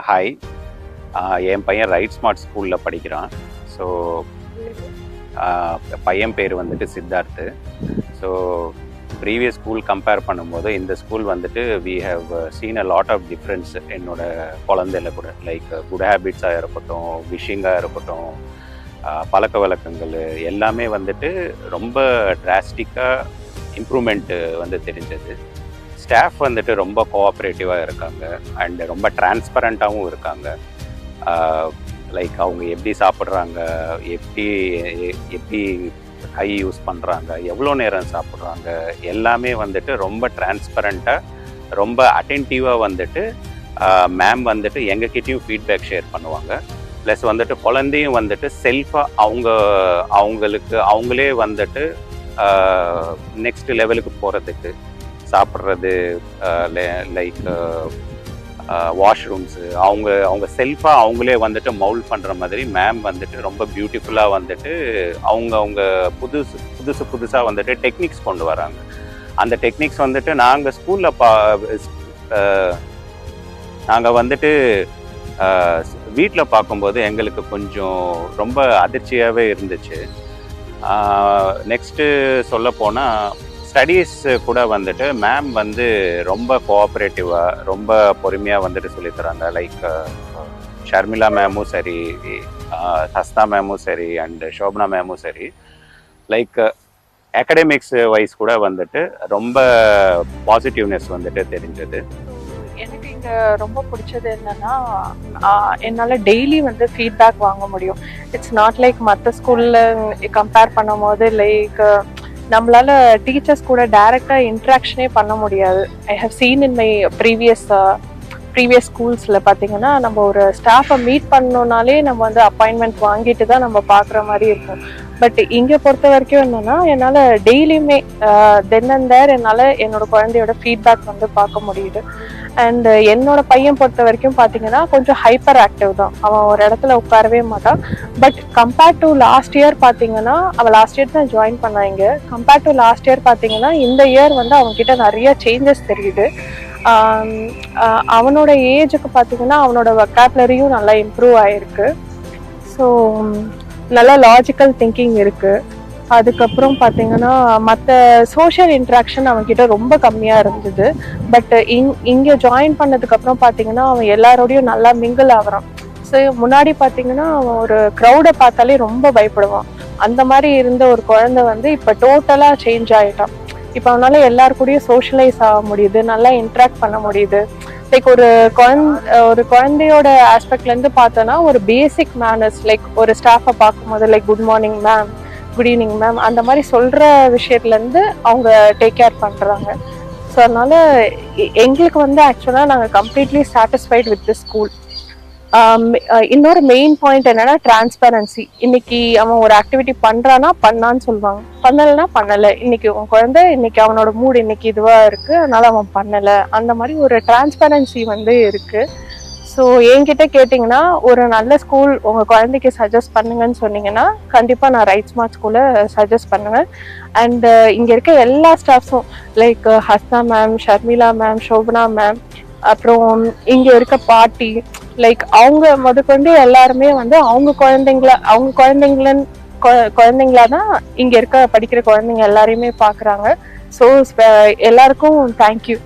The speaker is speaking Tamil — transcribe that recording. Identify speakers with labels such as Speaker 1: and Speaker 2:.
Speaker 1: ஹாய், என் பையன் ரைட் ஸ்மார்ட் ஸ்கூலில் படிக்கிறான். ஸோ பையன் பேர் வந்துட்டு Siddharth. So previous school compare பண்ணும்போது இந்த ஸ்கூல் வந்துட்டு we have seen a lot of difference என்னோட குழந்தையில கூட. லைக் குட் ஹேபிட்ஸாக இருக்கட்டும், விஷிங்காக இருக்கட்டும், பழக்க வழக்கங்கள் எல்லாமே வந்துட்டு ரொம்ப டிராஸ்டிக்காக இம்ப்ரூவ்மெண்ட்டு வந்து தெரிஞ்சது. ஸ்டாஃப் வந்துட்டு ரொம்ப கோஆப்ரேட்டிவாக இருக்காங்க அண்ட் ரொம்ப டிரான்ஸ்பரண்ட்டாகவும் இருக்காங்க. லைக் அவங்க எப்படி சாப்பிட்றாங்க, எப்படி கை யூஸ் பண்ணுறாங்க, எவ்வளோ நேரம் சாப்பிட்றாங்க, எல்லாமே வந்துட்டு ரொம்ப டிரான்ஸ்பரண்ட்டாக, ரொம்ப அட்டென்டிவாக வந்துட்டு மேம் வந்துட்டு எங்ககிட்டயும் ஃபீட்பேக் ஷேர் பண்ணுவாங்க. ப்ளஸ் வந்துட்டு குழந்தையும் வந்துட்டு செல்ஃபாக அவங்களே வந்துட்டு நெக்ஸ்ட் லெவலுக்கு போகிறதுக்கு சாப்பிட்றது, லைக் வாஷ்ரூம்ஸு அவங்க செல்ஃபாக அவங்களே வந்துட்டு மவுல்ட் பண்ணுற மாதிரி மேம் வந்துட்டு ரொம்ப பியூட்டிஃபுல்லாக வந்துட்டு அவங்க புதுசாக வந்துட்டு டெக்னிக்ஸ் கொண்டு வராங்க. அந்த டெக்னிக்ஸ் வந்துட்டு நாங்கள் ஸ்கூலில் நாங்கள் வந்துட்டு வீட்டில் பார்க்கும்போது எங்களுக்கு கொஞ்சம் ரொம்ப அதிர்ச்சியாகவே இருந்துச்சு. நெக்ஸ்ட்டு சொல்லப்போனால் ஸ்டடீஸ் கூட வந்துட்டு மேம் வந்து ரொம்ப கோஆப்ரேட்டிவாக, ரொம்ப பொறுமையாக வந்துட்டு சொல்லித்தராங்க. லைக் ஷர்மிளா மேமும் சரி, ஹஸ்தா மேமும் சரி, அண்ட் ஷோபனா மேமும் சரி, லைக் அகடமிக்ஸ் வைஸ் கூட வந்துட்டு ரொம்ப பாசிட்டிவ்னஸ் வந்துட்டு தெரிஞ்சது.
Speaker 2: எனக்கு இங்கே ரொம்ப பிடிச்சது என்னன்னா, என்னால் டெய்லி வந்து ஃபீட்பேக் வாங்க முடியும். இட்ஸ் நாட் லைக் மற்ற ஸ்கூலில் கம்பேர் பண்ணும் போது லைக் நம்மளால டீச்சர்ஸ் கூட டைரெக்டாக இன்ட்ராக்ஷனே பண்ண முடியாது. I have seen in my previous ஸ்கூல்ஸில் பார்த்தீங்கன்னா, நம்ம ஒரு ஸ்டாஃபை மீட் பண்ணோன்னாலே நம்ம வந்து அப்பாயின்மெண்ட் வாங்கிட்டு தான் நம்ம பார்க்குற மாதிரி இருக்கும். பட் இங்கே பொறுத்த வரைக்கும் என்னென்னா, என்னால் டெய்லியுமே தென் அண்ட் தேர் என்னால் என்னோட குழந்தையோட ஃபீட்பேக் வந்து பார்க்க முடியுது. அண்ட் என்னோட பையன் பொறுத்த வரைக்கும் பார்த்தீங்கன்னா கொஞ்சம் ஹைப்பர் ஆக்டிவ் தான். அவன் ஒரு இடத்துல உட்காரவே மாட்டான். But compared to last year பார்த்தீங்கன்னா, அவன் லாஸ்ட் இயர் தான் ஜாயின் பண்ணாங்க. கம்பேர்ட் டு லாஸ்ட் இயர் பார்த்தீங்கன்னா இந்த இயர் வந்து அவன்கிட்ட நிறைய சேஞ்சஸ் தெரியுது. அவனோட ஏஜுக்கு பார்த்தீங்கன்னா அவனோட வொக்காபுலரியும் நல்லா இம்ப்ரூவ் ஆகிருக்கு. ஸோ நல்லா லாஜிக்கல் திங்கிங் இருக்குது. அதுக்கப்புறம் பார்த்தீங்கன்னா மற்ற சோஷியல் இன்ட்ராக்ஷன் அவன்கிட்ட ரொம்ப கம்மியாக இருந்தது. பட் இங்கே ஜாயின் பண்ணதுக்கப்புறம் பார்த்தீங்கன்னா அவன் எல்லாரோடையும் நல்லா மிங்கிள் ஆகிறான். ஸோ முன்னாடி பார்த்தீங்கன்னா அவன் ஒரு க்ரௌடை பார்த்தாலே ரொம்ப பயப்படுவான். அந்த மாதிரி இருந்த ஒரு குழந்தை வந்து இப்போ டோட்டலாக சேஞ்ச் ஆகிட்டான். இப்போ அவனால் எல்லாருக்கூடயும் சோஷியலைஸ் ஆக முடியுது, நல்லா இன்ட்ராக்ட் பண்ண முடியுது. லைக் ஒரு குழந்தையோட ஆஸ்பெக்ட்லேருந்து பார்த்தோன்னா ஒரு பேசிக் மேனர்ஸ், லைக் ஒரு ஸ்டாஃபை பார்க்கும்போது like good morning ma'am, good evening ma'am, அந்த மாதிரி சொல்கிற விஷயத்துலேருந்து அவங்க டேக் கேர் பண்ணுறாங்க. ஸோ அதனால் எங்களுக்கு வந்து ஆக்சுவலாக நாங்கள் completely satisfied with the school. இன்னொரு மெயின் பாயிண்ட் என்னன்னா டிரான்ஸ்பரன்சி. இன்னைக்கு அவன் ஒரு ஆக்டிவிட்டி பண்ணுறான்னா பண்ணான்னு சொல்லுவாங்க, பண்ணலைன்னா பண்ணலை. இன்னைக்கு உன் குழந்தை இன்னைக்கு அவனோட மூடு இன்னைக்கு இதுவாக இருக்குது, அதனால அவன் பண்ணலை. அந்த மாதிரி ஒரு டிரான்ஸ்பரன்சி வந்து இருக்குது. ஸோ என்கிட்ட கேட்டிங்கன்னா ஒரு நல்ல ஸ்கூல் உங்கள் குழந்தைக்கு சஜஸ்ட் பண்ணுங்கன்னு சொன்னீங்கன்னா கண்டிப்பாக நான் ரைட் ஸ்மார்ட் ஸ்கூலை சஜஸ்ட் பண்ணுவேன். அண்டு இங்கே இருக்க எல்லா ஸ்டாஃப்ஸும் like Hasna ma'am, Sharmila ma'am, Shobana ma'am, அப்புறம் இங்கே இருக்க பாட்டி, லைக் அவங்க முதற்கொண்டு எல்லாருமே வந்து அவங்க குழந்தைங்களா தான் இங்கே இருக்க படிக்கிற குழந்தைங்க எல்லாரையுமே பார்க்குறாங்க. ஸோ எல்லாருக்கும் தேங்க்யூ.